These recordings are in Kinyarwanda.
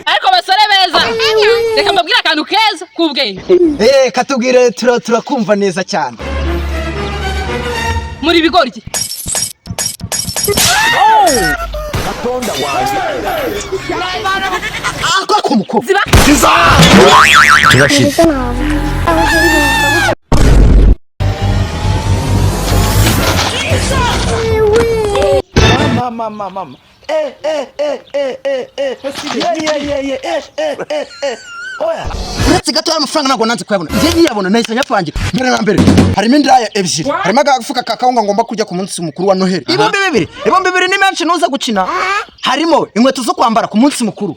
ariko basore beza reka mbabwira akantu keza kubwenge katubwire turakumva neza cyane muri bigori iki atonda waje ako muko ziba turashize mama oya uretse gato y'amafaranga ntabwo nanze kuyabona njye yiyabona nahise nyapangira mbere na mbere harimo indaya ebyiri harimo agafuka kakawunga ngomba kujya ku munsi mukuru wa Noheli ibombe bibiri ni menshi nuza gukina harimo inkweto zo kwambara ku munsi mukuru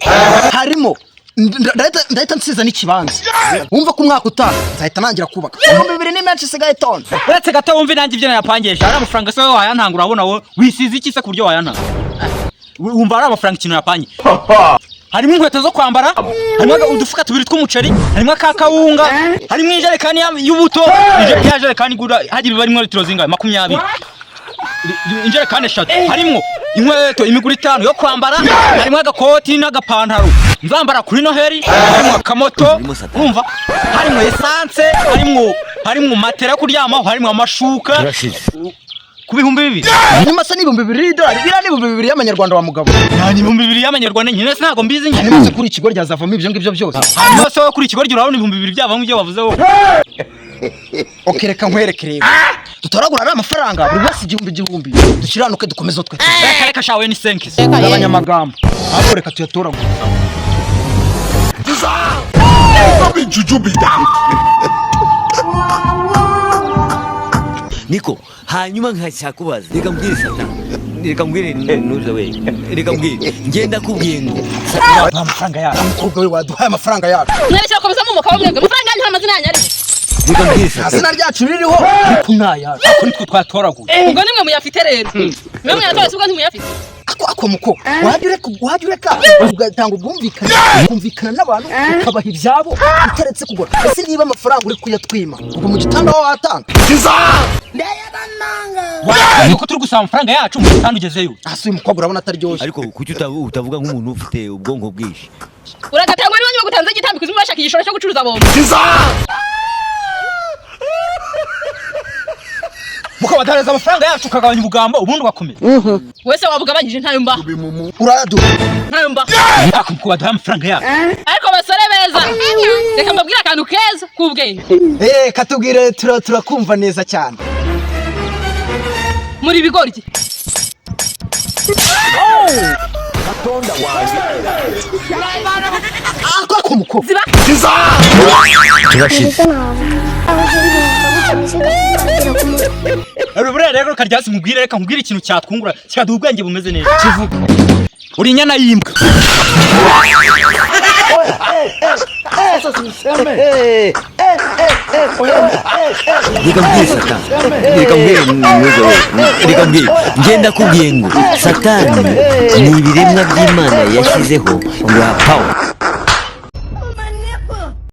harimo ndahita nsiza n'ikibanza wumva ko umwaka utaha nzahita nangira kubaka ibombe bibiri ni menshi sigaye tonde uretse gato wumva nanjye ibyo nayapangisha ari amafaranga se wayantanga urabona wowe wisize iki se ku buryo wayantanga wumva ari amafaranga ikintu yapanye harimo inkweto zo kwambara harimo udufuka tubiri tw'umuceri harimo akakawunga harimo injerekani y'ubuto injerekani igura hagira barimo litiro zingahe 20 injerekani 3 harimo inkweto imiguru 5 yo kwambara harimo agakoti n'agapantaro nzambara kuri Noheli harimo akamoto urumva harimo essence harimo matera kuryama harimo amashuka ku bihumbi 2 nyuma se n'ibihumbi 2 dolari bira n'ibihumbi 2 y'amanyarwanda wa mugabo nta n'ibihumbi 2 y'amanyarwanda nyine se ntago mbizi nyine nimaze kuri ikigo ryazavamo ibyo ngibyo byose hanyuma se kuri ikigo ryurabona ibihumbi 2 byavamo ibyo bavuze wowe okereka nkwerekere tutoragura ari amafaranga buri wese igihumbi dukiranuke dukomeze twe reka shawe ni senkis abanyamagambo abo reka tuyatoragura niko hanyuma nkacyakubaza reka mbwire Satani reka mbwire nuza we reka mbwire ngenda kubwiye ngo amafaranga yacu umukobwa we waduhaye amafaranga yacu mwerekera komeza mu mukaba mwebwe amafaranga nta mazina yanyu ari reka mbwire Satani azina ryacu ririho ariko nayacu kuri twe twatoraguye ubwo nimwe muyafite rero mwe mwayatora ubwo ntimuyafite ako muko wajya ureka ugatanga ubwumvikane kumvikana n'abantu ukabaha ibyabo utaretse kugura ese niba amafaranga uri kuyatwima ubwo mu gitanda aho watanga nuko turi gusaba amafaranga yacu mu gitanda ugezeyo hasi uyu mukobwa urabona ataryoshye ariko kuki utavuga nk'umuntu ufite ubwonko bwinshi uragatangwa niba nyuma gutanze igitambiko uzimo bashaka igishoro cyo gucuruza bombo mukabatareza amafaranga yacu ukagabanya ubugambo ubundi ugakomeza wese wabugabanyije ntayo mba uraduha ntayo mba kubaduha amafaranga yacu ariko basore beza reka mbabwira akantu keza kubwenge katubwire turakumva neza cyane muri bigori iki atonda waje ako muko ziba turashize rero karyasi mubwire reka nkubwire ikintu cyatwungura kikaduha ubwenge bumeze neza kivuga uri inyana y'imbwa reka mbwire Satani reka mbwire nuza we reka mbwire ngenda kubwiye ngo Satani ni ibiremwa by'Imana yashyizeho ngo hapawe